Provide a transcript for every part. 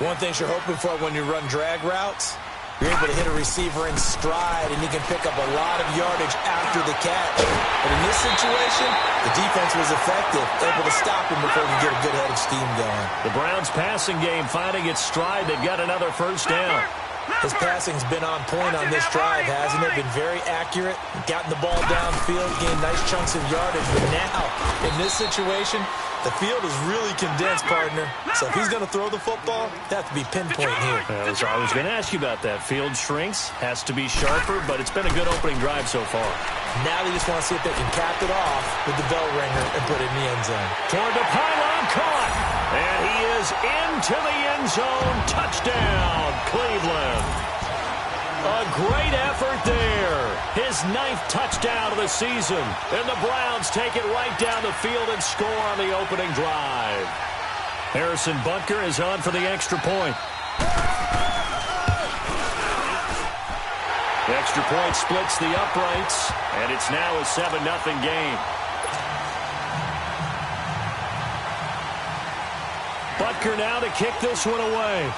One thing you're hoping for when you run drag routes, you're able to hit a receiver in stride, and you can pick up a lot of yardage after the catch. But in this situation, the defense was effective, able to stop him before he could get a good head of steam going. The Browns' passing game finding its stride. They've got another first down. His passing's been on point on this drive, hasn't it? Been very accurate, gotten the ball downfield, gained nice chunks of yardage. But now, in this situation, the field is really condensed, partner. So if he's going to throw the football, that has to be pinpoint here. I was going to ask you about that. Field shrinks, has to be sharper, but it's been a good opening drive so far. Now they just want to see if they can cap it off with the bell ringer and put it in the end zone. Toward the pylon, caught. And he is into the end zone. Touchdown, Cleveland. A great effort there. His 9th touchdown of the season. And the Browns take it right down the field and score on the opening drive. Harrison Butker is on for the extra point. The extra point splits the uprights, and it's now a 7-0 game. Butker now to kick this one away.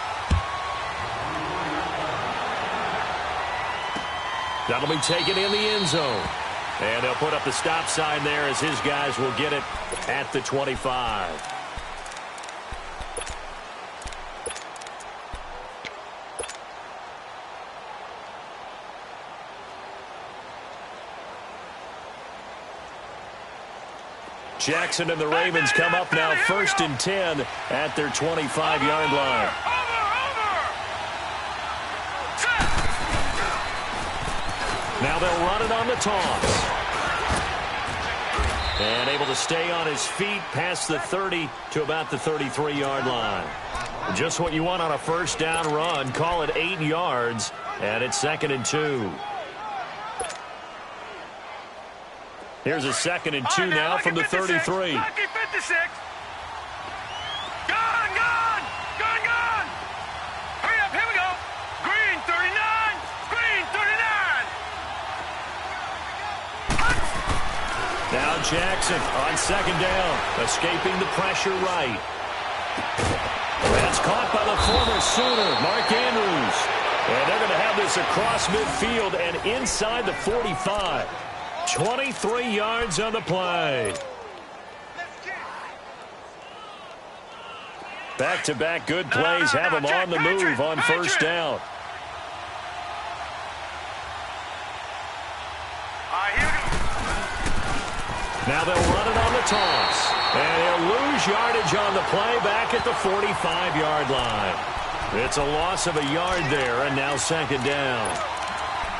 That'll be taken in the end zone. And they'll put up the stop sign there as his guys will get it at the 25. Jackson and the Ravens come up now 1st and 10 at their 25-yard line. Now they'll run it on the toss. And able to stay on his feet past the 30 to about the 33-yard line. Just what you want on a first down run. Call it 8 yards, and it's 2nd and 2. Here's a 2nd and 2 now from the 33. Lucky 56. Gone. Hurry up, here we go. Green 39. Green 39. Now Jackson on 2nd down, escaping the pressure right. That's caught by the former Sooner, Mark Andrews. And they're going to have this across midfield and inside the 45. 23 yards on the play. Back-to-back good plays have him on the move on first down. Now they'll run it on the toss. And he'll lose yardage on the play back at the 45-yard line. It's a loss of a yard there, and now 2nd down.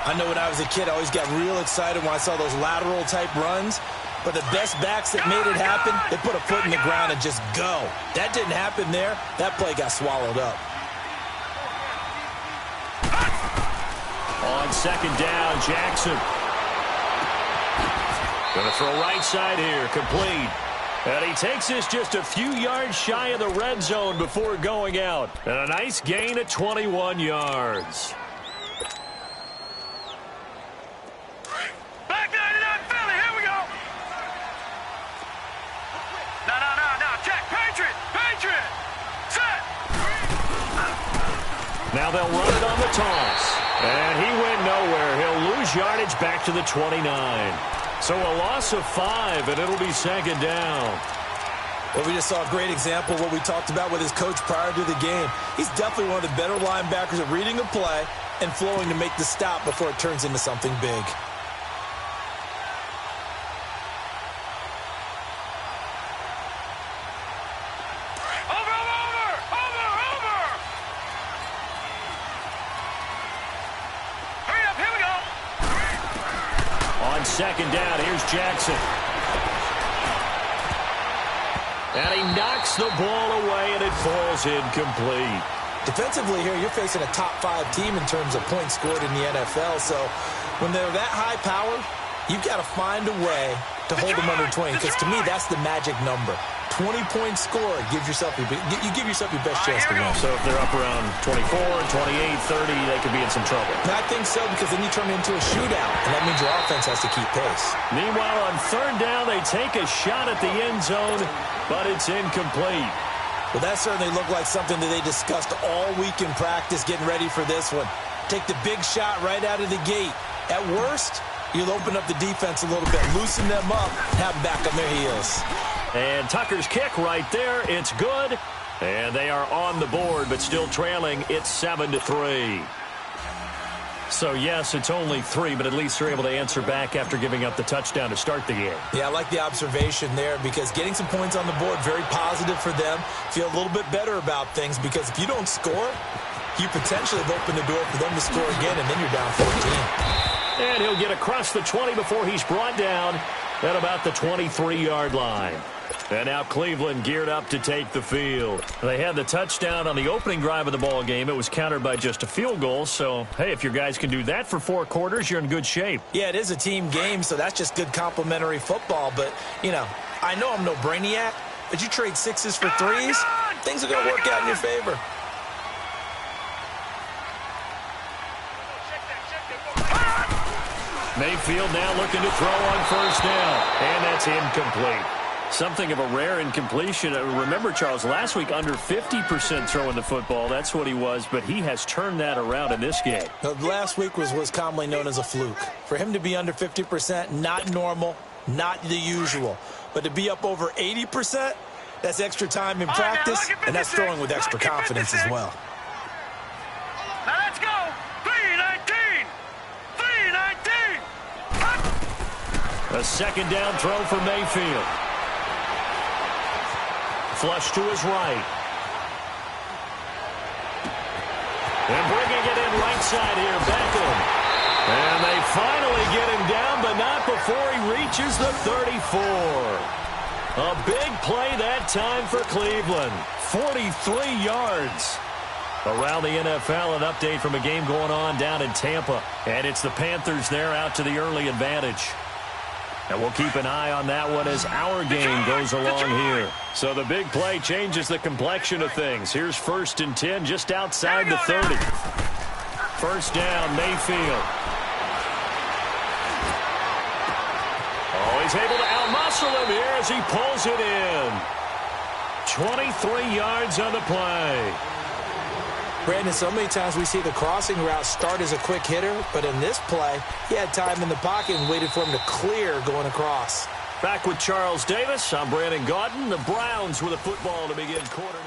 I know when I was a kid, I always got real excited when I saw those lateral-type runs. But the best backs that made it happen, they put a foot in the ground and just go. That didn't happen there. That play got swallowed up. On 2nd down, Jackson. Going to throw right side here, complete. And he takes this just a few yards shy of the red zone before going out. And a nice gain of 21 yards. Now they'll run it on the toss. And he went nowhere. He'll lose yardage back to the 29. So a loss of 5, and it'll be 2nd down. Well, we just saw a great example of what we talked about with his coach prior to the game. He's definitely one of the better linebackers at reading a play and flowing to make the stop before it turns into something big. On 2nd down, here's Jackson. And he knocks the ball away, and it falls incomplete. Defensively here, you're facing a top-5 team in terms of points scored in the NFL. So when they're that high power, you've got to find a way to hold them under 20. Because to me, that's the magic number. 20-point score gives yourself you give yourself your best chance to win. So if they're up around 24, 28, 30, they could be in some trouble. I think so, because then you turn it into a shootout, and that means your offense has to keep pace. Meanwhile, on 3rd down, they take a shot at the end zone, but it's incomplete. Well, that certainly looked like something that they discussed all week in practice getting ready for this one. Take the big shot right out of the gate. At worst, you'll open up the defense a little bit, loosen them up, have them back on their heels. And Tucker's kick right there. It's good. And they are on the board, but still trailing. It's 7-3. So, yes, it's only 3, but at least they're able to answer back after giving up the touchdown to start the game. Yeah, I like the observation there because getting some points on the board, very positive for them. Feel a little bit better about things because if you don't score, you potentially have opened the door for them to score again, and then you're down 14. And he'll get across the 20 before he's brought down at about the 23-yard line. And now Cleveland geared up to take the field. They had the touchdown on the opening drive of the ball game. It was countered by just a field goal. So, hey, if your guys can do that for 4 quarters, you're in good shape. Yeah, it is a team game, so that's just good complimentary football. But, you know, I know I'm no brainiac, but you trade 6s for 3s, things are going to work out in your favor. Mayfield now looking to throw on first down. And that's incomplete. Something of a rare incompletion. Remember, Charles, last week under 50% throwing the football. That's what he was, but he has turned that around in this game. Last week was commonly known as a fluke. For him to be under 50%, not normal, not the usual. But to be up over 80%, that's extra time in practice, and that's throwing with extra confidence as well. Now let's go. 3-19. 3-19. A second down throw for Mayfield. Flush to his right. And bringing it in right side here, Beckham. And they finally get him down, but not before he reaches the 34. A big play that time for Cleveland. 43 yards. Around the NFL, an update from a game going on down in Tampa. And it's the Panthers there out to the early advantage. And we'll keep an eye on that one as our game goes along here. So the big play changes the complexion of things. Here's 1st and 10 just outside the 30. First down, Mayfield. Oh, he's able to outmuscle him here as he pulls it in. 23 yards on the play. Brandon, so many times we see the crossing route start as a quick hitter, but in this play, he had time in the pocket and waited for him to clear going across. Back with Charles Davis, I'm Brandon Gaudin. The Browns with a football to begin quarter.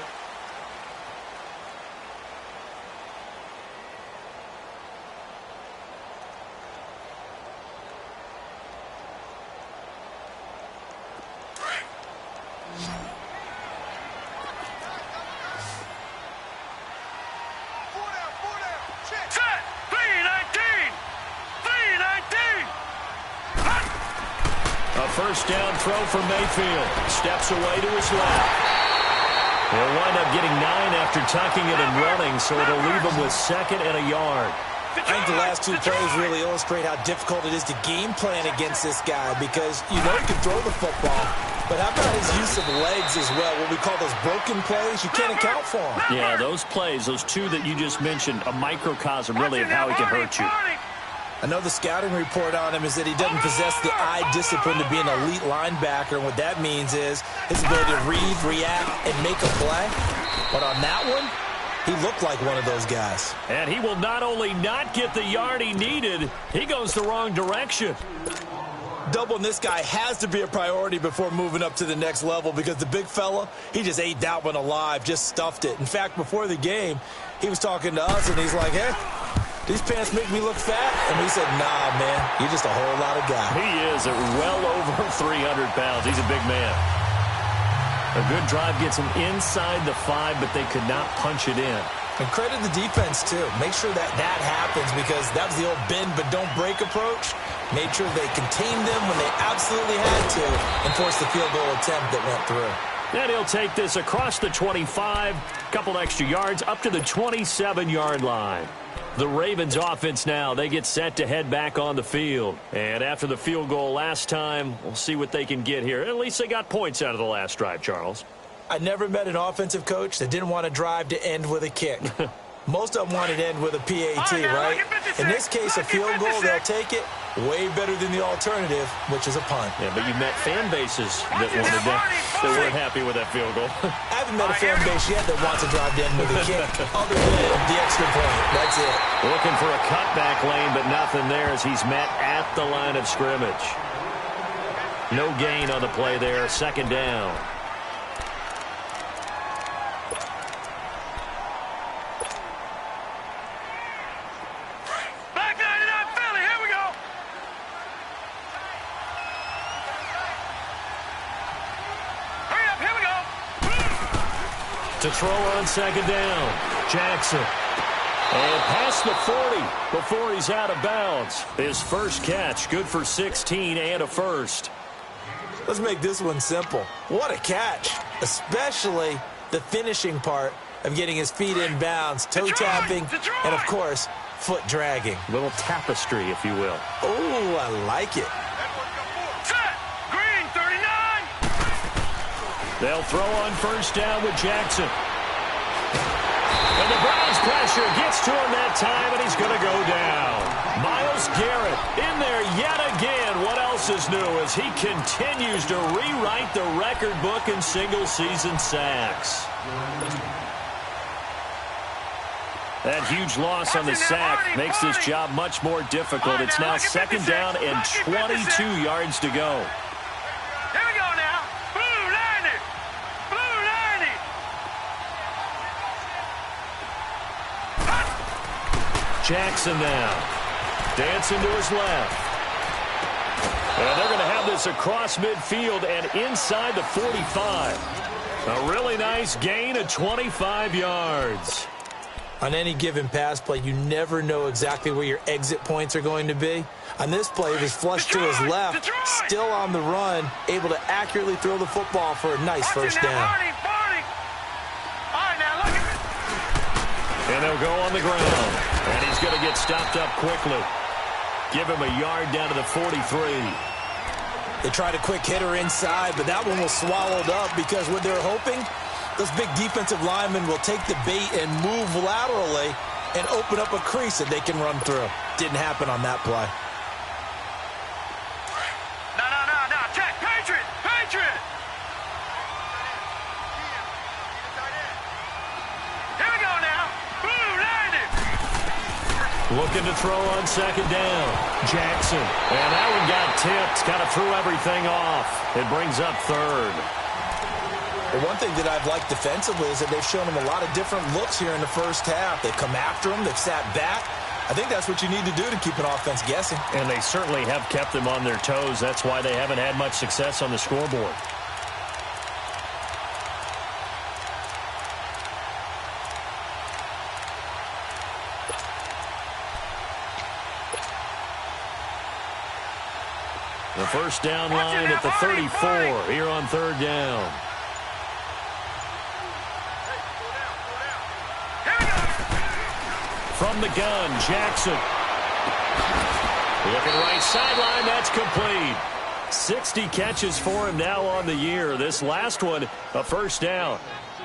First down throw for Mayfield. Steps away to his left. He'll wind up getting 9 after tucking it and running, so it'll leave him with 2nd and a yard. I think the last 2 plays really illustrate how difficult it is to game plan against this guy because you know he can throw the football, but how about his use of legs as well? What we call those broken plays, you can't account for them. Yeah, those plays, those 2 that you just mentioned, a microcosm really of how he can hurt you. I know the scouting report on him is that he doesn't possess the eye discipline to be an elite linebacker, and what that means is his ability to read, react, and make a play. But on that one, he looked like one of those guys. And he will not only not get the yard he needed, he goes the wrong direction. Doubling this guy has to be a priority before moving up to the next level because the big fella, he just ate that one alive, just stuffed it. In fact, before the game, he was talking to us, and he's like, hey, these pants make me look fat? And we said, nah, man, you're just a whole lot of guy. He is at well over 300 pounds. He's a big man. A good drive gets him inside the 5, but they could not punch it in. And credit the defense, too. Make sure that happens because that was the old bend but don't break approach. Made sure they contained them when they absolutely had to and forced the field goal attempt that went through. And he'll take this across the 25, couple extra yards, up to the 27-yard line. The Ravens offense now, they get set to head back on the field. And after the field goal last time, we'll see what they can get here. At least they got points out of the last drive, Charles. I never met an offensive coach that didn't want to drive to end with a kick. Most of them want it end with a PAT, right? In this case, a field goal, they'll take it. Way better than the alternative, which is a punt. Yeah, but you met fan bases that wanted that. They weren't happy with that field goal. I haven't met a fan base yet that wants to drive in with a kick other than the extra point. That's it. Looking for a cutback lane, but nothing there as he's met at the line of scrimmage. No gain on the play there. Second down. To throw on second down, Jackson. And past the 40 before he's out of bounds. His first catch, good for 16 and a first. Let's make this one simple. What a catch, especially the finishing part of getting his feet in bounds, toe tapping, and, of course, foot dragging. A little tapestry, if you will. Oh, I like it. They'll throw on first down with Jackson. And the Browns pressure gets to him that time, and he's going to go down. Myles Garrett in there yet again. What else is new as he continues to rewrite the record book in single-season sacks. That huge loss on the sack makes this job much more difficult. It's now second down and 22 yards to go. Jackson now. Dancing to his left. And they're going to have this across midfield and inside the 45. A really nice gain of 25 yards. On any given pass play, you never know exactly where your exit points are going to be. On this play, it was flushed to his left, still on the run, able to accurately throw the football for a nice first down. And they'll go on the ground. And he's going to get stopped up quickly. Give him a yard down to the 43. They tried a quick hitter inside, but that one was swallowed up because what they're hoping, those big defensive linemen will take the bait and move laterally and open up a crease that they can run through. Didn't happen on that play. No. Check. Patriot. Here we go now. Boom, landed. Looking to throw on second down. Jackson. And that one got tipped. Kind of threw everything off. It brings up third. The one thing that I've liked defensively is that they've shown him a lot of different looks here in the first half. They've come after him. They've sat back. I think that's what you need to do to keep an offense guessing. And they certainly have kept them on their toes. That's why they haven't had much success on the scoreboard. The first down line at the 34 here on third down. From the gun, Jackson. Looking right sideline, that's complete. 60 catches for him now on the year. This last one, a first down.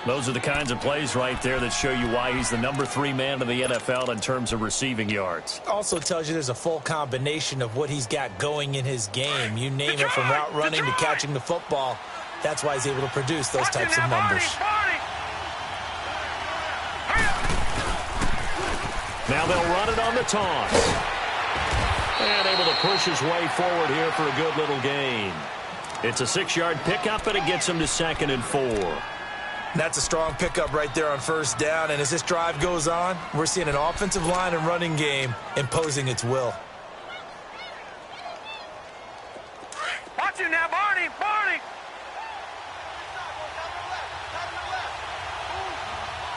Those are the kinds of plays right there that show you why he's the number 3 man in the NFL in terms of receiving yards. Also tells you there's a full combination of what he's got going in his game. You name it, from route running to catching the football. That's why he's able to produce those types of numbers. Now they'll run it on the toss. And able to push his way forward here for a good little gain. It's a 6-yard pickup, and it gets him to 2nd and 4. That's a strong pickup right there on first down. And as this drive goes on, we're seeing an offensive line and running game imposing its will. Watch it now, Barney.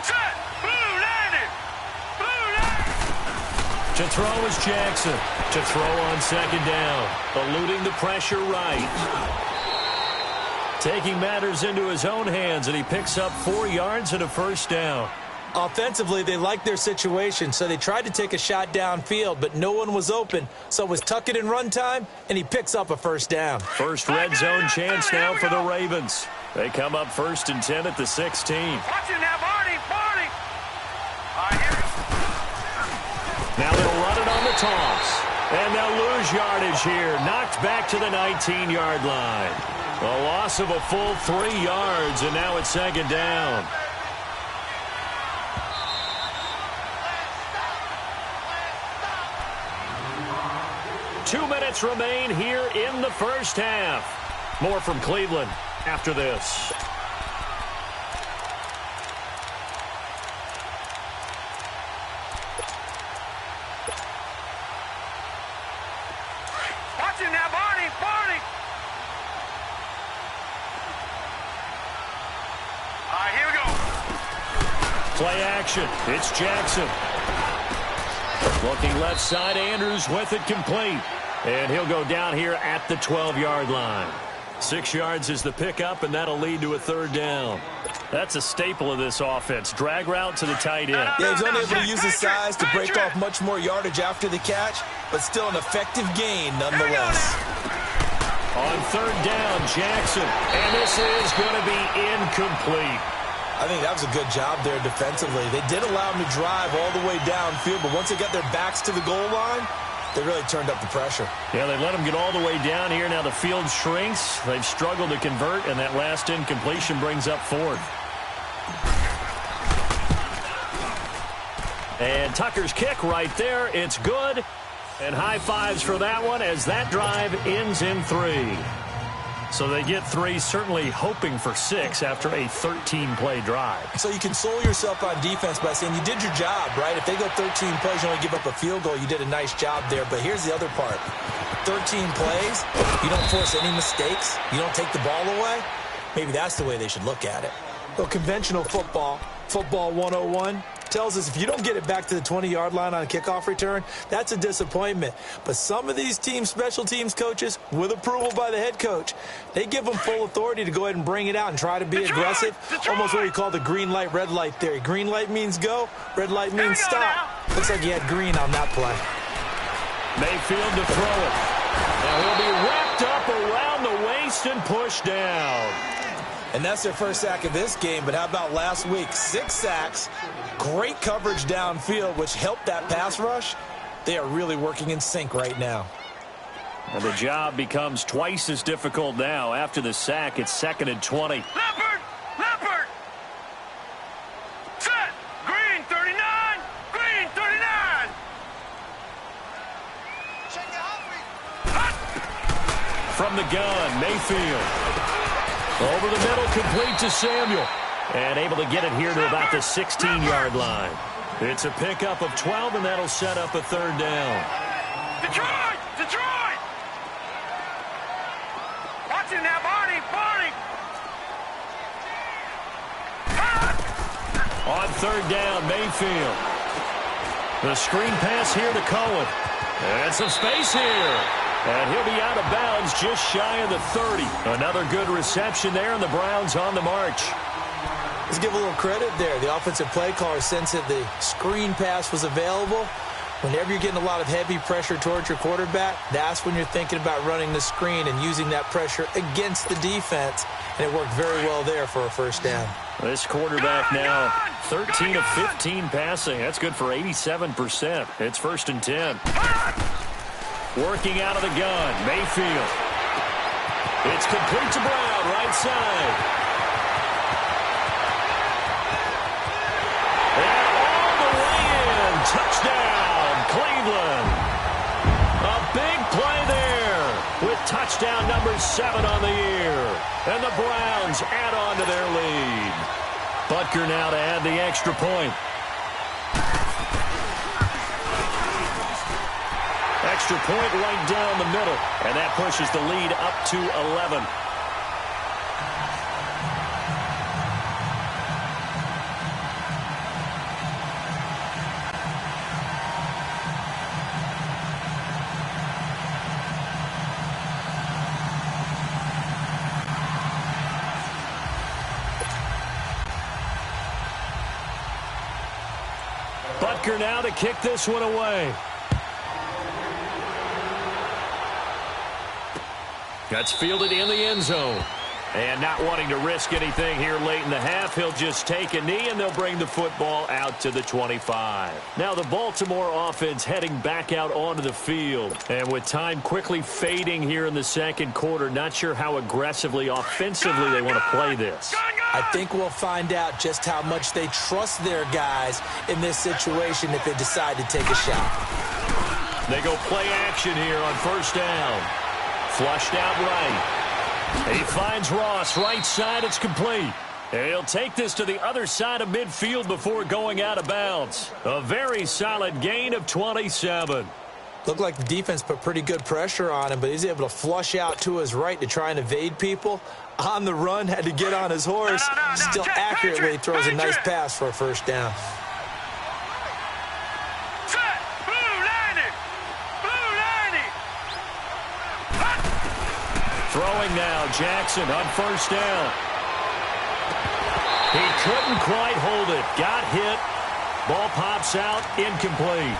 Set. Blue landed. To throw is Jackson. To throw on second down. Eluding the pressure right. Taking matters into his own hands, and he picks up 4 yards and a first down. Offensively, they liked their situation, so they tried to take a shot downfield, but no one was open. So it was tuck it in run time, and he picks up a first down. First red zone chance now for the Ravens. They come up 1st and 10 at the 16. Watch it now, Barney. All right, here. toss. And they'll lose yardage here. Knocked back to the 19-yard line. A loss of a full 3 yards, and now it's second down. Two minutes remain here in the first half. More from Cleveland after this. Watching now, Barney, Barney. All right, here we go. Play action. It's Jackson. Looking left side, Andrews with it complete. And he'll go down here at the 12-yard line. 6 yards is the pickup, and that'll lead to a third down. That's a staple of this offense. Drag route to the tight end. Yeah, he's only able to use his size to break off much more yardage after the catch, but still an effective gain nonetheless. On third down, Jackson. And this is going to be incomplete. I think that was a good job there defensively. They did allow him to drive all the way downfield, but once they got their backs to the goal line, they really turned up the pressure. Yeah, they let him get all the way down here. Now the field shrinks. They've struggled to convert, and that last incompletion brings up fourth. And Tucker's kick right there. It's good. And high fives for that one as that drive ends in 3. So they get 3, certainly hoping for 6 after a 13-play drive. So you console yourself on defense by saying you did your job, right? If they go 13 plays, you only give up a field goal, you did a nice job there. But here's the other part. 13 plays, you don't force any mistakes, you don't take the ball away. Maybe that's the way they should look at it. Well, conventional football 101, tells us if you don't get it back to the 20-yard line on a kickoff return, that's a disappointment. But some of these team special teams coaches, with approval by the head coach, they give them full authority to go ahead and bring it out and try to be aggressive. Almost what we call the green light, red light theory. Green light means go, red light means stop. Looks like he had green on that play. Mayfield to throw it. Now he'll be wrapped up around the waist and pushed down. And that's their first sack of this game, but how about last week? 6 sacks, great coverage downfield, which helped that pass rush. They are really working in sync right now. And the job becomes twice as difficult now. After the sack, it's 2nd and 20. Leopard! Leopard! Set! Green 39! Green 39! From the gun, Mayfield. Over the middle, complete to Samuel. And able to get it here to about the 16-yard line. It's a pickup of 12, and that'll set up a third down. Detroit! Detroit! Watching now, Barney! Barney! On third down, Mayfield. The screen pass here to Cohen. And some space here. And he'll be out of bounds just shy of the 30. Another good reception there, and the Browns on the march. Let's give a little credit there. The offensive play caller sensed that the screen pass was available. Whenever you're getting a lot of heavy pressure towards your quarterback, that's when you're thinking about running the screen and using that pressure against the defense. And it worked very well there for a first down. This quarterback now 13 of 15 passing. That's good for 87%. It's 1st and 10. Working out of the gun, Mayfield. It's complete to Brown, right side. And all the way in. Touchdown, Cleveland. A big play there with touchdown number 7 on the year. And the Browns add on to their lead. Butker now to add the extra point. Extra point right down the middle, and that pushes the lead up to 11. Butker now to kick this one away. That's fielded in the end zone. And not wanting to risk anything here late in the half, he'll just take a knee, and they'll bring the football out to the 25. Now the Baltimore offense heading back out onto the field. And with time quickly fading here in the second quarter, not sure how aggressively, offensively they want to play this. I think we'll find out just how much they trust their guys in this situation if they decide to take a shot. They go play action here on first down. Flushed out right. He finds Ross right side. It's complete. And he'll take this to the other side of midfield before going out of bounds. A very solid gain of 27. Looked like the defense put pretty good pressure on him, but he's able to flush out to his right to try and evade people. On the run, had to get on his horse. Still accurately throws a nice pass for a first down. Throwing now, Jackson on first down. He couldn't quite hold it. Got hit. Ball pops out, incomplete.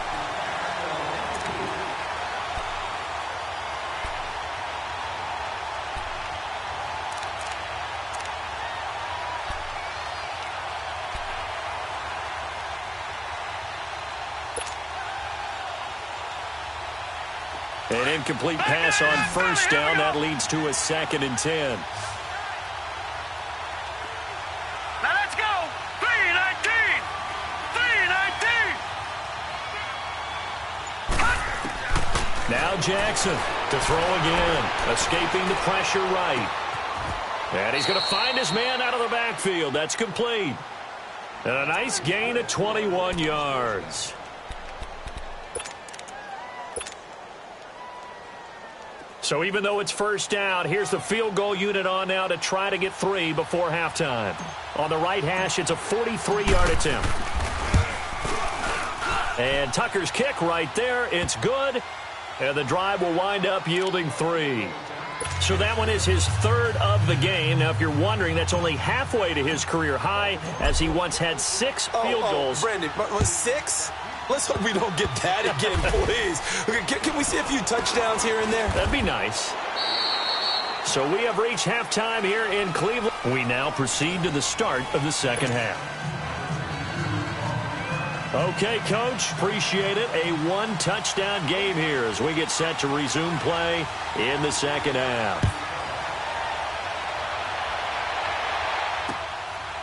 An incomplete pass on first down. That leads to a 2nd and 10. Now let's go. 3-19. 3-19. Now Jackson to throw again. Escaping the pressure right. And he's going to find his man out of the backfield. That's complete. And a nice gain of 21 yards. So even though it's first down, here's the field goal unit on now to try to get 3 before halftime. On the right hash, it's a 43-yard attempt. And Tucker's kick right there. It's good. And the drive will wind up yielding 3. So that one is his 3rd of the game. Now, if you're wondering, that's only halfway to his career high, as he once had 6 field goals. Brandon, but was 6? Let's hope we don't get that again, please. Can we see a few touchdowns here and there? That'd be nice. So we have reached halftime here in Cleveland. We now proceed to the start of the second half. Okay, Coach, appreciate it. A 1-touchdown game here as we get set to resume play in the second half.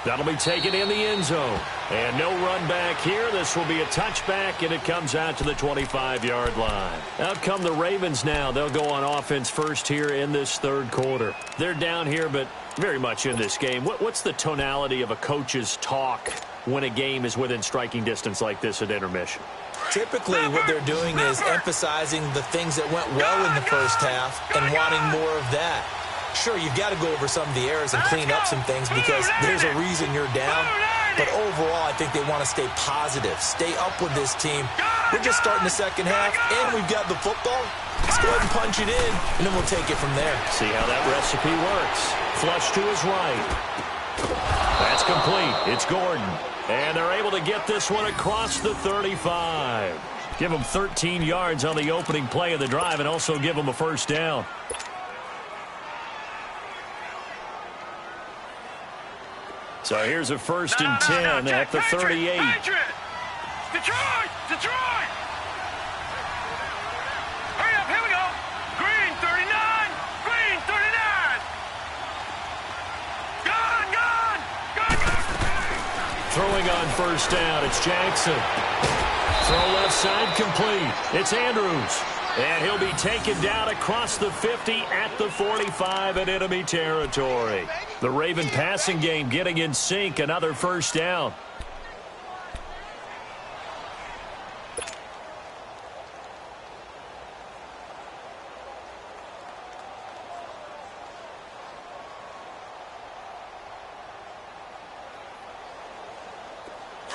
That'll be taken in the end zone. And no run back here. This will be a touchback, and it comes out to the 25-yard line. Out come the Ravens now. They'll go on offense first here in this third quarter. They're down here, but very much in this game. What's the tonality of a coach's talk when a game is within striking distance like this at intermission? Typically, what they're doing is emphasizing the things that went well in the first half and wanting more of that. Sure, you've got to go over some of the errors and clean up some things because there's a reason you're down. But overall, I think they want to stay positive, stay up with this team. We're just starting the second half, and we've got the football. Let's go ahead and punch it in, and then we'll take it from there. See how that recipe works. Flush to his right. That's complete. It's Gordon. And they're able to get this one across the 35. Give them 13 yards on the opening play of the drive and also give them a first down. So here's a 1st and 10 at the 38. Detroit! Hurry up, here we go. Green 39. Green 39. Gone. Throwing on first down, it's Jackson. Throw left side complete. It's Andrews. And he'll be taken down across the 50 at the 45 in enemy territory. The Raven passing game getting in sync. Another first down.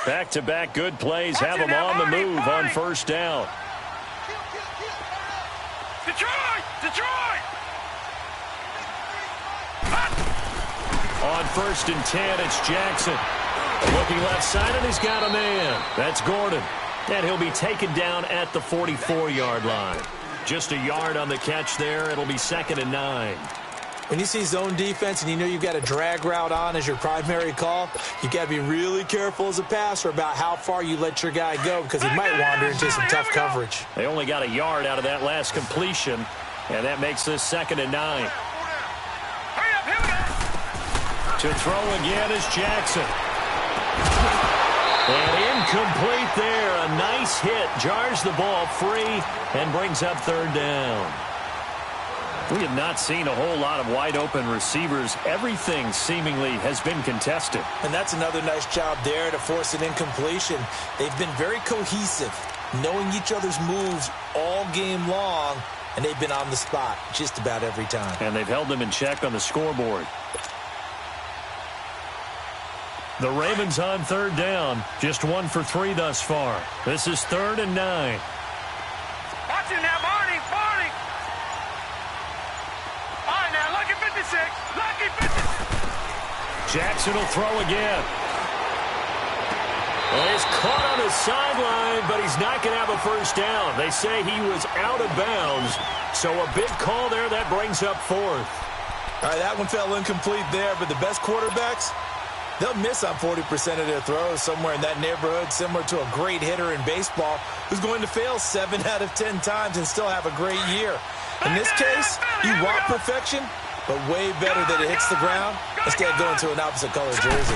Back-to-back good plays have them on the move on first down. Detroit! On 1st and 10, it's Jackson. Looking left side, and he's got a man. That's Gordon. And he'll be taken down at the 44-yard line. Just a yard on the catch there. It'll be 2nd and 9. When you see zone defense and you know you've got a drag route on as your primary call, you've got to be really careful as a passer about how far you let your guy go because he might wander into some tough coverage. They only got a yard out of that last completion, and that makes this 2nd and 9. Hurry up, here we go. To throw again is Jackson. And incomplete there. A nice hit. Jars the ball free and brings up 3rd down. We have not seen a whole lot of wide-open receivers. Everything seemingly has been contested. And that's another nice job there to force an incompletion. They've been very cohesive, knowing each other's moves all game long, and they've been on the spot just about every time. And they've held them in check on the scoreboard. The Ravens on 3rd down. Just 1 for 3 thus far. This is 3rd and 9. Watch it now, Barney. All right, now, lucky 56. Lucky 56. Jackson will throw again. Well, he's caught on the sideline, but he's not going to have a first down. They say he was out of bounds, so a big call there. That brings up 4th. All right, that one fell incomplete there, but the best quarterbacks, they'll miss on 40% of their throws, somewhere in that neighborhood, similar to a great hitter in baseball who's going to fail 7 out of 10 times and still have a great year. In this case, you want perfection, but way better that it hits the ground instead of going to an opposite color jersey.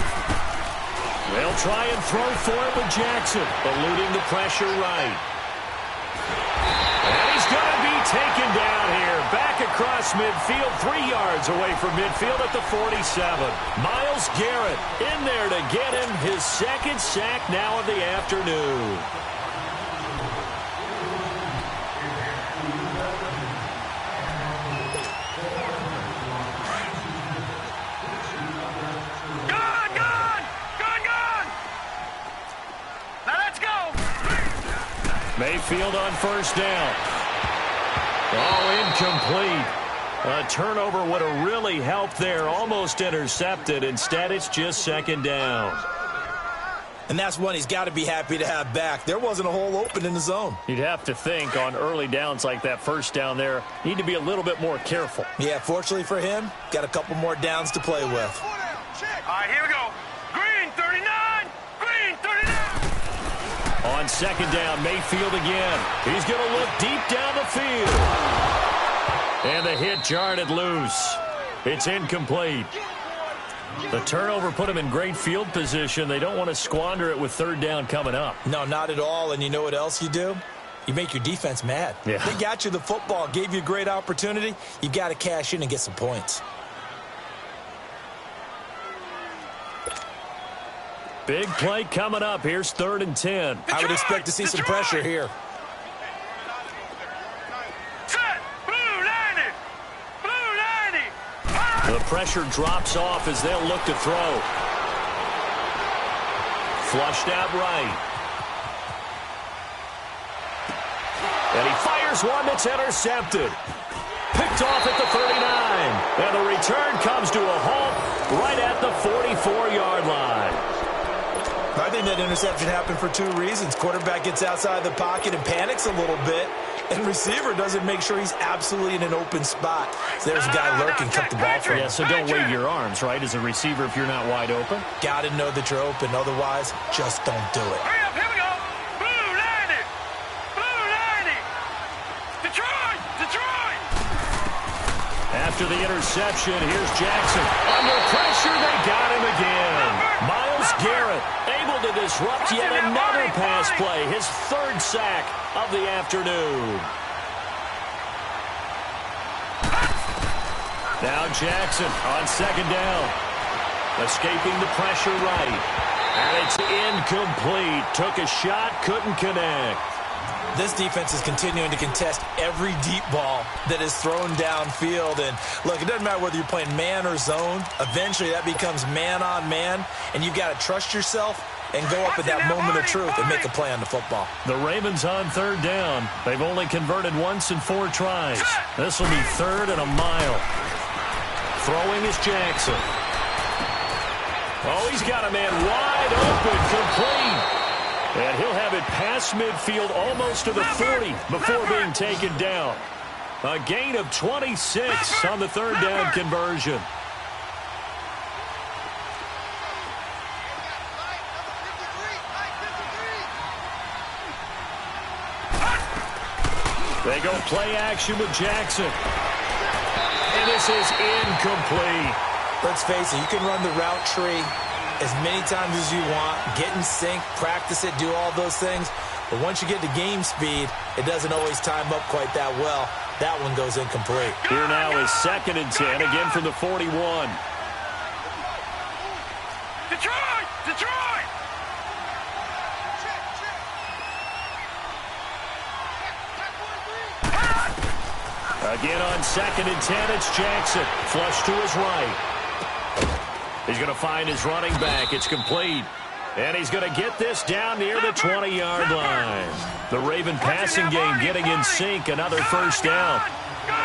They'll try and throw for it with Jackson, eluding the pressure right. And he's going to be taken down here. Back across midfield, 3 yards away from midfield at the 47. Myles Garrett in there to get him his 2nd sack now of the afternoon. Mayfield on 1st down. Oh, incomplete. A turnover would have really helped there. Almost intercepted. Instead, it's just 2nd down. And that's one he's got to be happy to have back. There wasn't a hole open in the zone. You'd have to think on early downs like that 1st down there, need to be a little bit more careful. Yeah, fortunately for him, got a couple more downs to play with. All right, here we go. Green 39. Green 39. On 2nd down, Mayfield again. He's going to look deep down the field. And the hit jarred it loose. It's incomplete. The turnover put him in great field position. They don't want to squander it with 3rd down coming up. No, not at all. And you know what else you do? You make your defense mad. Yeah. They got you the football, gave you a great opportunity. You got to cash in and get some points. Big play coming up. Here's 3rd and 10. I would expect to see some pressure here. Set. Blue 90. Blue 90. The pressure drops off as they'll look to throw. Flushed out right. And he fires one that's intercepted. Picked off at the 39. And the return comes to a halt right at the 44-yard line. I think that interception happened for 2 reasons. Quarterback gets outside the pocket and panics a little bit, and receiver doesn't make sure he's absolutely in an open spot. So there's a guy lurking, cut the ball from him. Yeah, so don't wave your arms, right, as a receiver if you're not wide open. Got to know that you're open. Otherwise, just don't do it. Hurry up, here we go. Blue 90. Blue 90. Detroit. Detroit. After the interception, here's Jackson. Under pressure, they got him again. Myles Garrett able to disrupt yet another pass play. His 3rd sack of the afternoon. Now Jackson on 2nd down. Escaping the pressure right. And it's incomplete. Took a shot, couldn't connect. This defense is continuing to contest every deep ball that is thrown downfield. And, look, it doesn't matter whether you're playing man or zone. Eventually, that becomes man-on-man, and you've got to trust yourself and go up at that moment of truth and make a play on the football. The Ravens on 3rd down. They've only converted once in 4 tries. This will be 3rd and a mile. Throwing is Jackson. Oh, he's got a man wide open, complete. And he'll have it past midfield almost to the 40 before being taken down. A gain of 26 on the third down conversion. They go play action with Jackson. And this is incomplete. Let's face it, you can run the route tree as many times as you want, get in sync, practice it, do all those things. But once you get to game speed, it doesn't always time up quite that well. That one goes incomplete. Here now is 2nd and 10, again from the 41. Detroit! Detroit! Again on 2nd and 10, it's Jackson. Flush to his right. He's going to find his running back. It's complete. And he's going to get this down near the 20-yard line. The Raven passing game getting in sync. Another first down.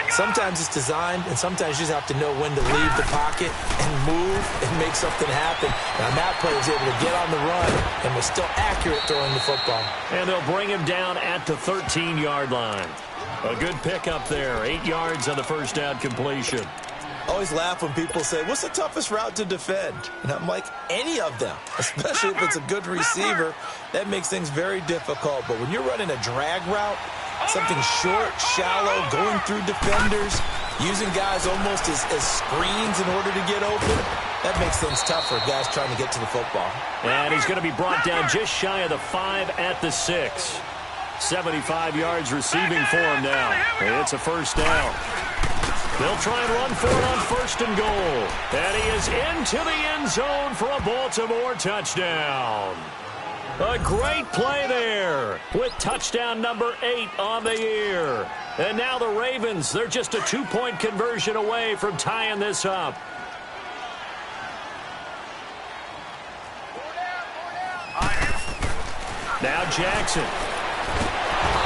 Sometimes it's designed, and sometimes you just have to know when to leave the pocket and move and make something happen. Now, that player was able to get on the run and was still accurate throwing the football. And they'll bring him down at the 13-yard line. A good pickup there. 8 yards on the first down completion. I always laugh when people say, what's the toughest route to defend? And I'm like, any of them, especially if it's a good receiver. That makes things very difficult. But when you're running a drag route, something short, shallow, going through defenders, using guys almost as screens in order to get open, that makes things tougher, guys trying to get to the football. And he's going to be brought down just shy of the 5 at the 6. 75 yards receiving for him now. It's a first down. They'll try and run for it on 1st and goal. And he is into the end zone for a Baltimore touchdown. A great play there with touchdown number 8 on the year. And now the Ravens, they're just a 2-point conversion away from tying this up. Now Jackson.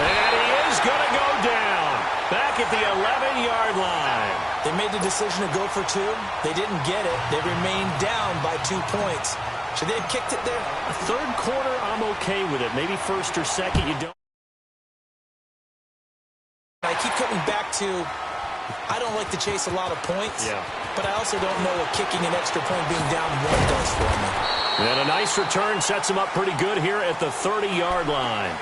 And he is going to go down back at the 11-yard line. They made the decision to go for 2. They didn't get it. They remained down by 2 points. Should they have kicked it there? A third quarter, I'm okay with it. Maybe 1st or 2nd, you don't. I keep coming back to, I don't like to chase a lot of points, but I also don't know what kicking an extra point being down 1 does for me. And a nice return sets him up pretty good here at the 30-yard line.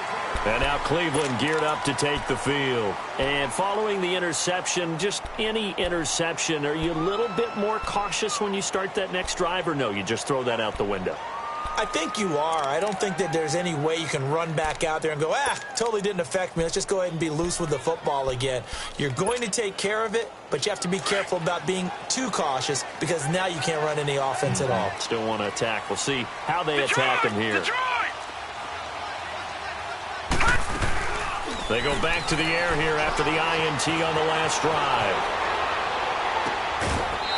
And now Cleveland geared up to take the field. And following the interception, just any interception, are you a little bit more cautious when you start that next drive, or no, you just throw that out the window? I think you are. I don't think that there's any way you can run back out there and go, totally didn't affect me. Let's just go ahead and be loose with the football again. You're going to take care of it, but you have to be careful about being too cautious because now you can't run any offense at all. Still want to attack. We'll see how they attack him here. They go back to the air here after the INT on the last drive.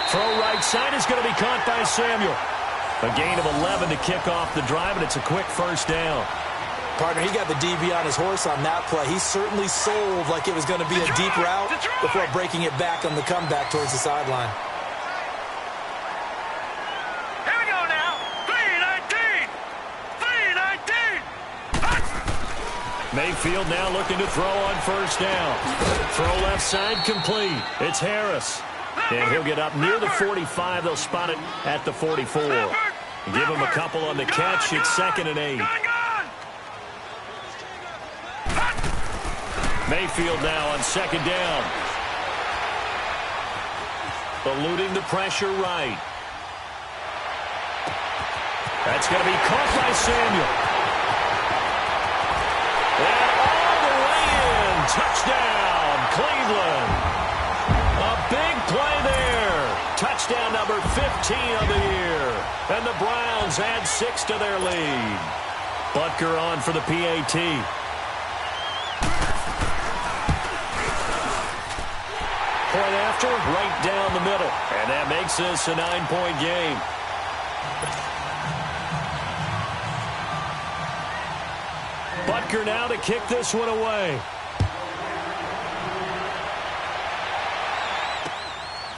Throw right side is going to be caught by Samuel. A gain of 11 to kick off the drive, and it's a quick first down. Partner, he got the DB on his horse on that play. He certainly sold like it was going to be a deep route before breaking it back on the comeback towards the sideline. Here we go now. 3-19. 3-19. Mayfield now looking to throw on first down. Throw left side complete. It's Harris. And he'll get up near the 45. They'll spot it at the 44. Give him a couple on the catch. It's 2nd and 8. Mayfield now on 2nd down. Eluding the pressure right. That's going to be caught by Samuel. And all the way in. Touchdown, Cleveland. A big play there. Touchdown number 15 of the year. And the Browns add 6 to their lead. Butker on for the PAT. Point after, right down the middle. And that makes this a 9-point game. Butker now to kick this one away.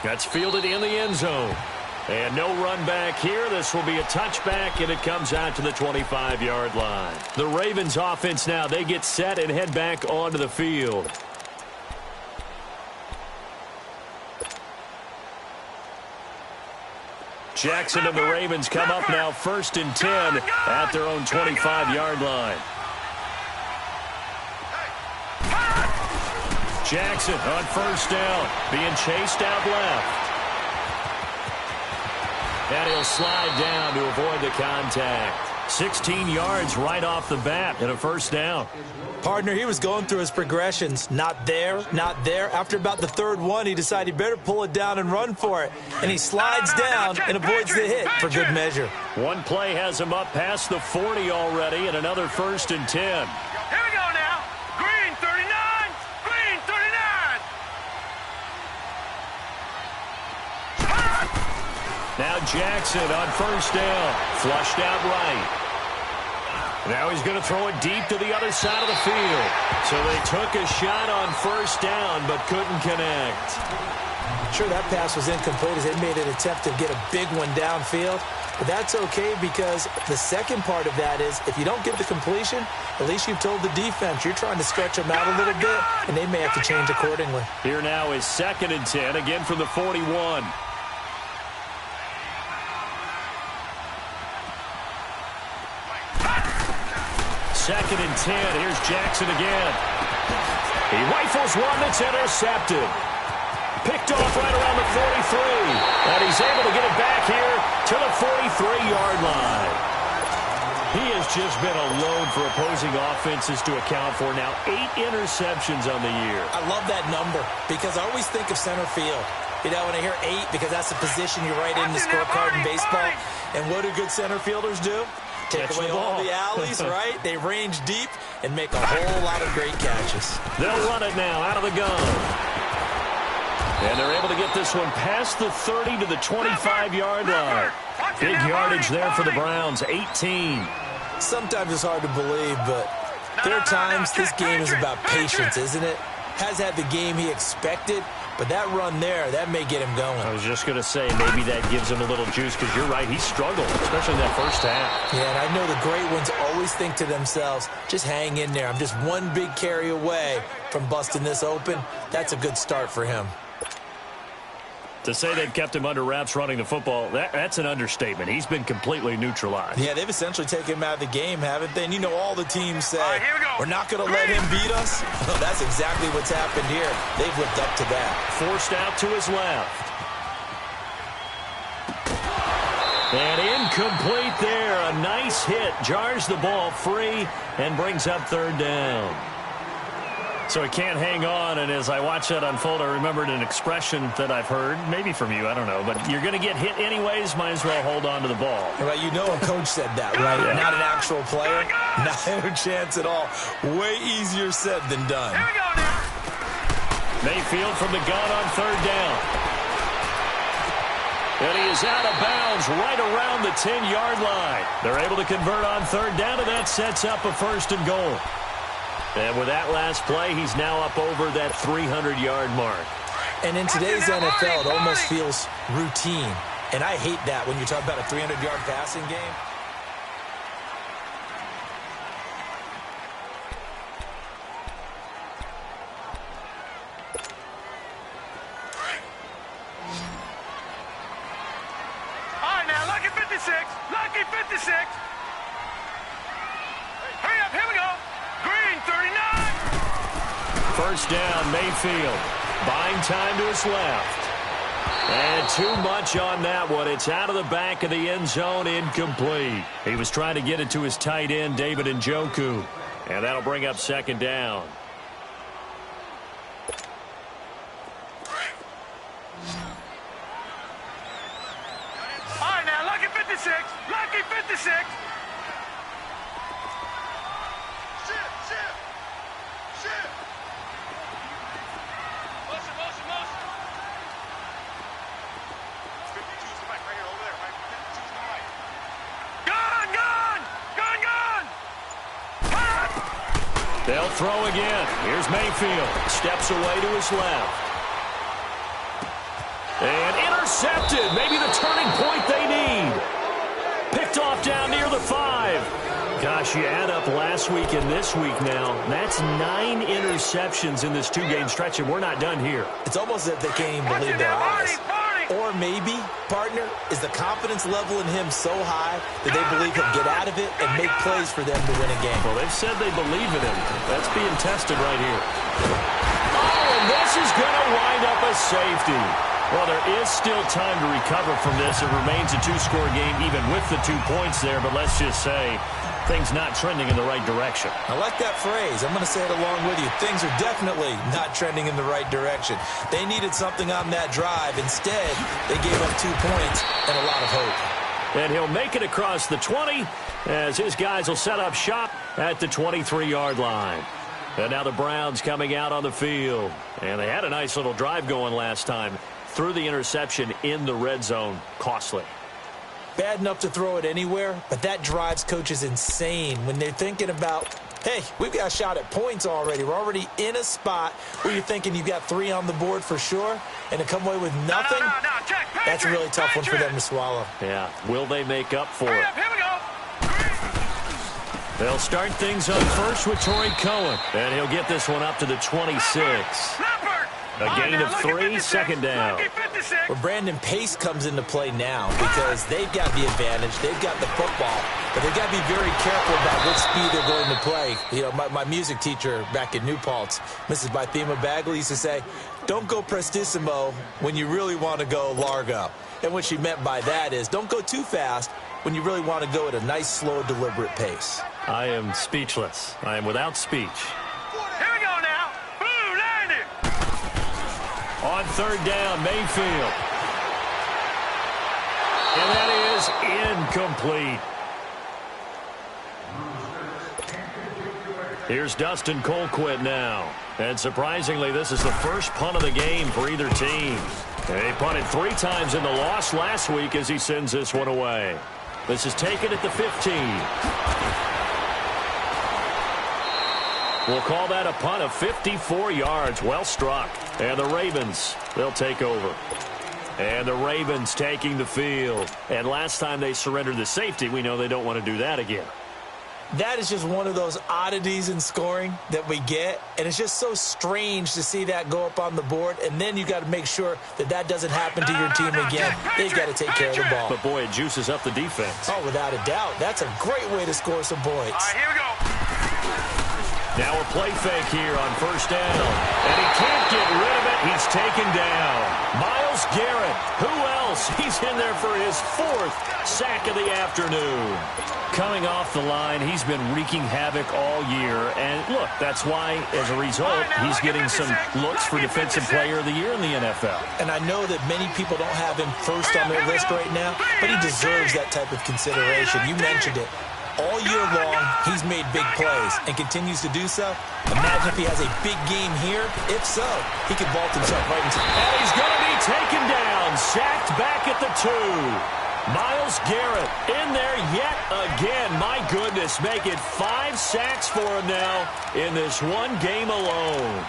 That's fielded in the end zone. And no run back here. This will be a touchback, and it comes out to the 25-yard line. The Ravens offense now, they get set and head back onto the field. Jackson and the Ravens come up now 1st and 10 at their own 25-yard line. Jackson on 1st down, being chased out left. And he'll slide down to avoid the contact. 16 yards right off the bat and a 1st down. Partner, he was going through his progressions. Not there, not there. After about the 3rd one, he decided he better pull it down and run for it. And he slides down and avoids the hit for good measure. One play has him up past the 40 already and another 1st and 10. Here we go now. Green 39. Green 39. Now Jackson on 1st down. Flushed out right. Now he's going to throw it deep to the other side of the field. So they took a shot on 1st down but couldn't connect. Sure, that pass was incomplete as they made an attempt to get a big one downfield. But that's okay because the second part of that is if you don't get the completion, at least you've told the defense you're trying to stretch them out a little bit, and they may have to change accordingly. Here now is 2nd and 10, again from the 41. Second and 10. Here's Jackson again. He rifles one that's intercepted. Picked off right around the 43. And he's able to get it back here to the 43-yard line. He has just been a load for opposing offenses to account for now. 8 interceptions on the year. I love that number because I always think of center field. You know, when I hear 8, because that's the position you write in the scorecard in baseball. And what do good center fielders do? Take away all the alleys, right? They range deep and make a whole lot of great catches. They'll run it now out of the gun. And they're able to get this one past the 30 to the 25-yard line. Big yardage there for the Browns, 18. Sometimes it's hard to believe, but there are times this game is about patience, isn't it? Has had the game he expected, but that run there, that may get him going. I was just going to say, maybe that gives him a little juice, because you're right, he struggled, especially in that first half. Yeah, and I know the great ones always think to themselves, just hang in there. I'm just one big carry away from busting this open. That's a good start for him. To say they've kept him under wraps running the football, that's an understatement. He's been completely neutralized. Yeah, they've essentially taken him out of the game, haven't they? And you know all the teams say, here we go. We're not going to let him beat us. Well, that's exactly what's happened here. They've lived up to that. Forced out to his left. And incomplete there. A nice hit. Jars the ball free and brings up 3rd down. So he can't hang on, and as I watch that unfold, I remembered an expression that I've heard, maybe from you, I don't know, but you're going to get hit anyways, might as well hold on to the ball. Well, you know a coach said that, right? Yeah. Not an actual player. Not a chance at all. Way easier said than done. Here we go now. Mayfield from the gun on 3rd down. And he is out of bounds right around the 10-yard line. They're able to convert on 3rd down, and that sets up a 1st and goal. And with that last play, he's now up over that 300-yard mark. And in today's NFL, it almost feels routine. And I hate that when you talk about a 300-yard passing game. All right, now, lucky 56. Lucky 56. Hurry up, here we go. Green 39. 1st down, Mayfield. Buying time to his left. And too much on that one. It's out of the back of the end zone, incomplete. He was trying to get it to his tight end, David Njoku. And that'll bring up 2nd down. All right, now, lucky 56. Lucky 56. They'll throw again. Here's Mayfield. Steps away to his left. And intercepted. Maybe the turning point they need. Picked off down near the 5. Gosh, you add up last week and this week now. That's 9 interceptions in this 2-game stretch, and we're not done here. It's almost as if they can't even believe their eyes. Or maybe, partner, is the confidence level in him so high that they believe he'll get out of it and make plays for them to win a game. Well, they've said they believe in him. That's being tested right here. Oh, and this is going to wind up a safety. Well, there is still time to recover from this. It remains a two-score game even with the 2 points there, but let's just say things not trending in the right direction. I like that phrase. I'm going to say it along with you. Things are definitely not trending in the right direction. They needed something on that drive. Instead, they gave up 2 points and a lot of hope. And he'll make it across the 20 as his guys will set up shop at the 23-yard line. And now the Browns coming out on the field. And they had a nice little drive going last time. Threw the interception in the red zone. Costly. Bad enough to throw it anywhere, but that drives coaches insane when they're thinking about, hey, we've got a shot at points already. We're already in a spot where you're thinking you've got 3 on the board for sure, and to come away with nothing, that's a really tough one for them to swallow. Yeah, will they make up for it? Here we go. They'll start things on first with Torrey Cohen, and he'll get this one up to the 26. A gain of 3, second down. Well, Brandon, pace comes into play now because they've got the advantage. They've got the football, but they've got to be very careful about what speed they're going to play. You know, my music teacher back in New Paltz, Mrs. Bythema Bagley, used to say, don't go prestissimo when you really want to go largo. And what she meant by that is don't go too fast when you really want to go at a nice, slow, deliberate pace. I am speechless. I am without speech. On third down, Mayfield. And that is incomplete. Here's Dustin Colquitt now. And surprisingly, this is the first punt of the game for either team. They punted 3 times in the loss last week as he sends this one away. This is taken at the 15. We'll call that a punt of 54 yards. Well struck. And the Ravens, they'll take over. And the Ravens taking the field. And last time they surrendered the safety, we know they don't want to do that again. That is just one of those oddities in scoring that we get. And it's just so strange to see that go up on the board. And then you got to make sure that that doesn't happen to your team again. They've got to take care of the ball. But, boy, it juices up the defense. Oh, without a doubt. That's a great way to score some points. All right, here we go. Now a play fake here on first down. And he can't get rid of it. He's taken down. Myles Garrett. Who else? He's in there for his 4th sack of the afternoon. Coming off the line, he's been wreaking havoc all year. And, look, that's why, as a result, he's getting some looks for Defensive Player of the Year in the NFL. And I know that many people don't have him first on their list right now, but he deserves that type of consideration. You mentioned it. All year long, he's made big plays and continues to do so. Imagine if he has a big game here. If so, he could vault himself right into. And he's going to be taken down, sacked back at the 2. Myles Garrett in there yet again. My goodness, make it 5 sacks for him now in this one game alone.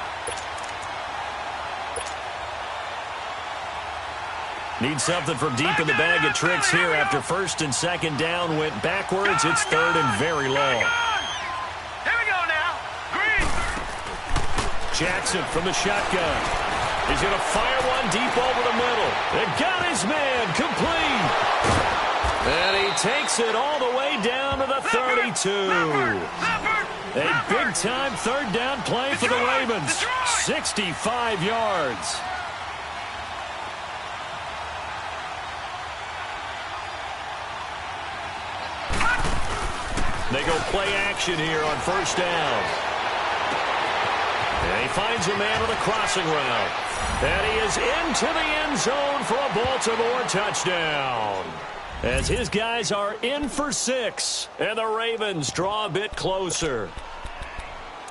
Need something from deep in the bag of tricks here after first and second down went backwards. It's third and very long. Here we go now. Green. Jackson from the shotgun. He's going to fire one deep over the middle. And got his man complete. And he takes it all the way down to the 32. A big-time third down play for the Ravens. 65 yards. They go play action here on first down. And he finds a man on the crossing route. And he is into the end zone for a Baltimore touchdown. As his guys are in for 6. And the Ravens draw a bit closer.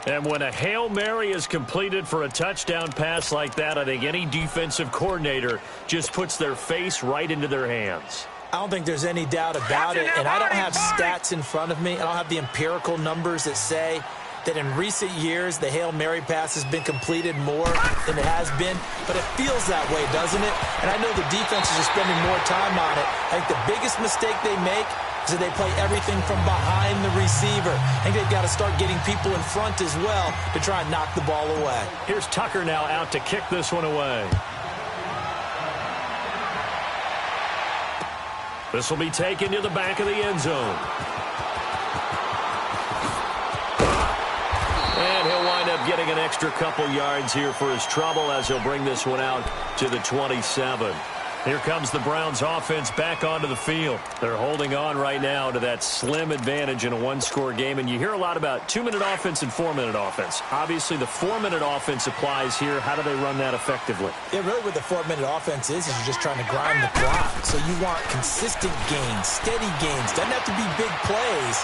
And when a Hail Mary is completed for a touchdown pass like that, I think any defensive coordinator just puts their face right into their hands. I don't think there's any doubt about it, and I don't have stats in front of me. I don't have the empirical numbers that say that in recent years the Hail Mary pass has been completed more than it has been, but it feels that way, doesn't it? And I know the defenses are spending more time on it. I think the biggest mistake they make is that they play everything from behind the receiver. I think they've got to start getting people in front as well to try and knock the ball away. Here's Tucker now out to kick this one away. This will be taken to the back of the end zone. And he'll wind up getting an extra couple yards here for his trouble as he'll bring this one out to the 27. Here comes the Browns offense back onto the field. They're holding on right now to that slim advantage in a one-score game. And you hear a lot about 2-minute offense and 4-minute offense. Obviously, the 4-minute offense applies here. How do they run that effectively? Yeah, really what the 4-minute offense is you're just trying to grind the clock. So you want consistent gains, steady gains. Doesn't have to be big plays,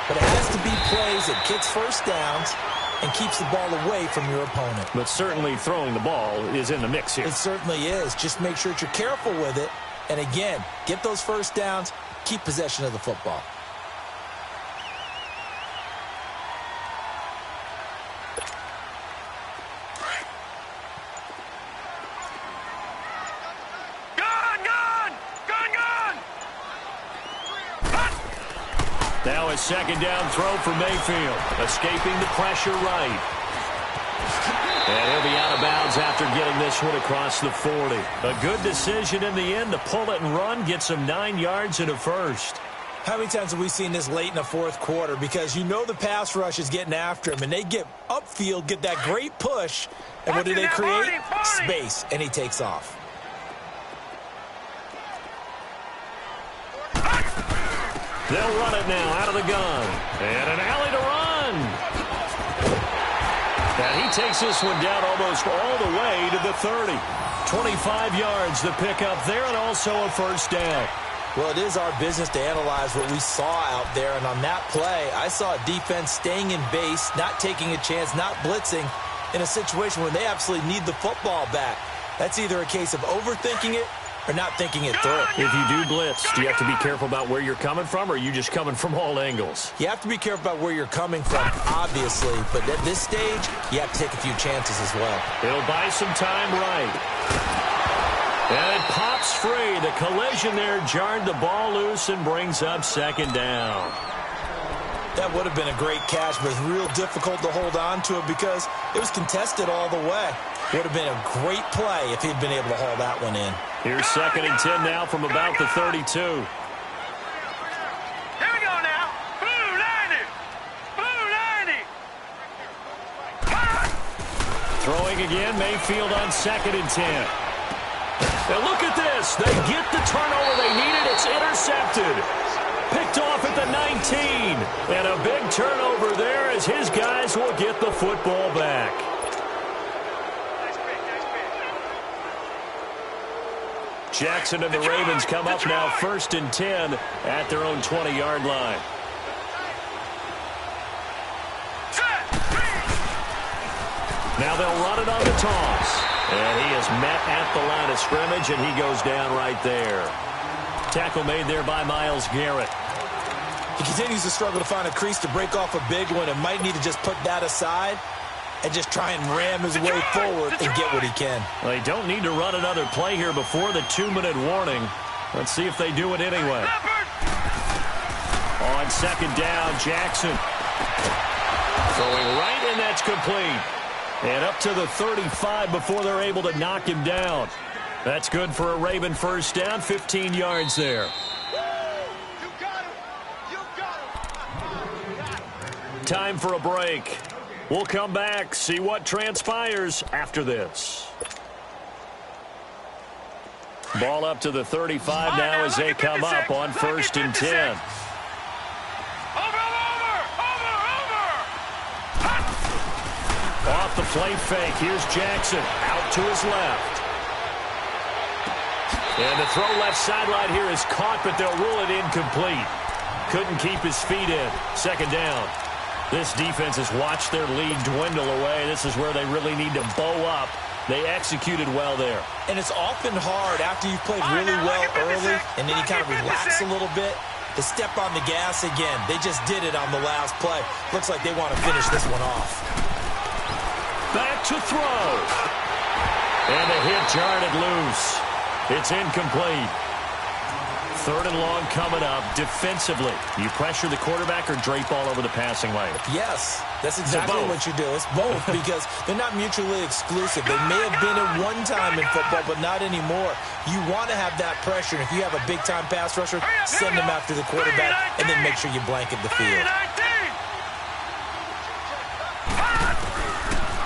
but it has to be plays that gets first downs and keeps the ball away from your opponent. But certainly throwing the ball is in the mix here. It certainly is. Just make sure that you're careful with it. And again, get those first downs, keep possession of the football. Now a second down throw for Mayfield. Escaping the pressure right. And he'll be out of bounds after getting this one across the 40. A good decision in the end to pull it and run. Gets him 9 yards and a first. How many times have we seen this late in the fourth quarter? Because you know the pass rush is getting after him, and they get upfield, get that great push, and what do they create? Space, and he takes off. They'll run it now out of the gun. And an alley to run. And he takes this one down almost all the way to the 30. 25 yards to pick up there and also a first down. Well, it is our business to analyze what we saw out there. And on that play, I saw a defense staying in base, not taking a chance, not blitzing in a situation where they absolutely need the football back. That's either a case of overthinking it or not thinking it through. If you do blitz, do you have to be careful about where you're coming from, or are you just coming from all angles? You have to be careful about where you're coming from, obviously, but at this stage, you have to take a few chances as well. It'll buy some time right. And it pops free. The collision there jarred the ball loose and brings up second down. That would have been a great catch, but it's real difficult to hold on to it because it was contested all the way. Would have been a great play if he'd been able to haul that one in. Here's 2nd and 10 now from about the 32. Here we go now. Blue 90. Blue 90. Throwing again, Mayfield on 2nd and 10. Now look at this. They get the turnover they needed. It's intercepted. Picked off at the 19. And a big turnover there as his guys will get the football back. Jackson and the Ravens come up now 1st and 10 at their own 20-yard line. Now they'll run it on the toss. And he is met at the line of scrimmage, and he goes down right there. Tackle made there by Myles Garrett. He continues to struggle to find a crease to break off a big one and might need to just put that aside and just try and ram his way forward and get what he can. Well, they don't need to run another play here before the 2-minute warning. Let's see if they do it anyway. On 2nd down, Jackson. Throwing right, and that's complete. And up to the 35 before they're able to knock him down. That's good for a Raven first down, 15 yards there. Time for a break. We'll come back, see what transpires after this. Ball up to the 35 now as they come up on 1st and 10. Off the play fake, here's Jackson out to his left. And the throw left sideline here is caught, but they'll rule it incomplete. Couldn't keep his feet in. 2nd down. This defense has watched their lead dwindle away. This is where they really need to bow up. They executed well there. And it's often hard after you've played really well early and then you kind of relax a little bit to step on the gas again. They just did it on the last play. Looks like they want to finish this one off. Back to throw. And the hit jarred it loose. It's incomplete. 3rd and long coming up. Defensively, you pressure the quarterback or drape all over the passing lane? Yes. That's exactly what you do. It's both because they're not mutually exclusive. They may have been at one time in football, but not anymore. You want to have that pressure. And if you have a big-time pass rusher, send them after the quarterback and then make sure you blanket the field.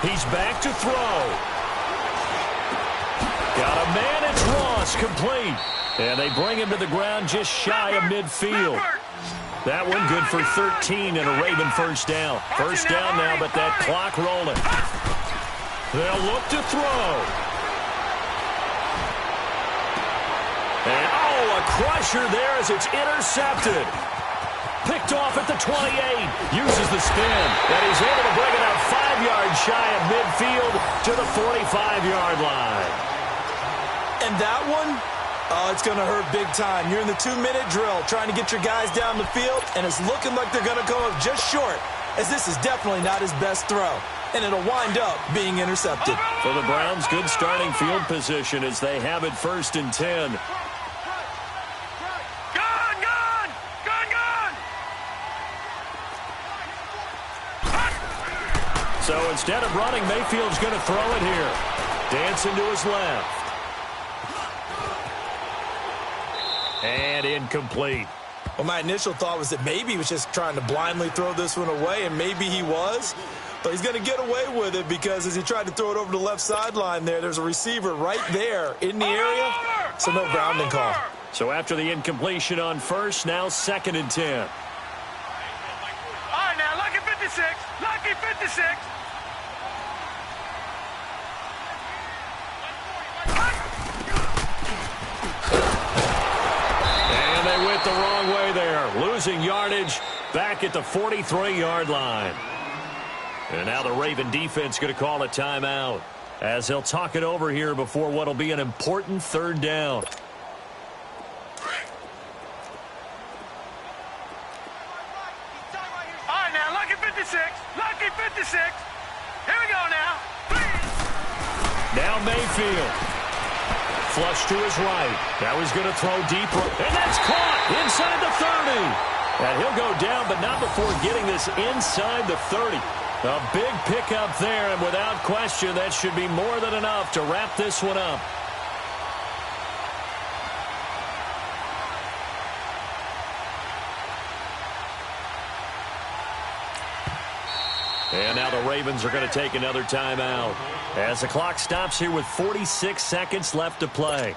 He's back to throw. Got a man. It's Ross, complete. And they bring him to the ground just shy of midfield. That one good for 13 and a Raven first down. First down now, but that clock rolling. They'll look to throw. And, a crusher there as it's intercepted. Picked off at the 28. Uses the spin. And he's able to bring it out 5 yards shy of midfield to the 45-yard line. And that one, it's going to hurt big time. You're in the 2-minute drill trying to get your guys down the field, and it's looking like they're going to go up just short, as this is definitely not his best throw. And it'll wind up being intercepted. For the Browns, good starting field position as they have it 1st and 10. So instead of running, Mayfield's going to throw it here. Dancing to his left. And incomplete. Well, my initial thought was that maybe he was just trying to blindly throw this one away, and maybe he was. But he's going to get away with it because as he tried to throw it over the left sideline there's a receiver right there in the area, so no grounding call. So after the incompletion on first, now 2nd and 10. All right, now, lucky 56. Lucky 56. And they went the wrong way there. Losing yardage back at the 43-yard line. And now the Raven defense going to call a timeout as they'll talk it over here before what will be an important 3rd down. All right, now, lucky 56. Lucky 56. Here we go now. Now Mayfield. Flush to his right. Now he's going to throw deeper. And that's caught inside the 30. And he'll go down, but not before getting this inside the 30. A big pickup there, and without question, that should be more than enough to wrap this one up. And now the Ravens are going to take another timeout as the clock stops here with 46 seconds left to play.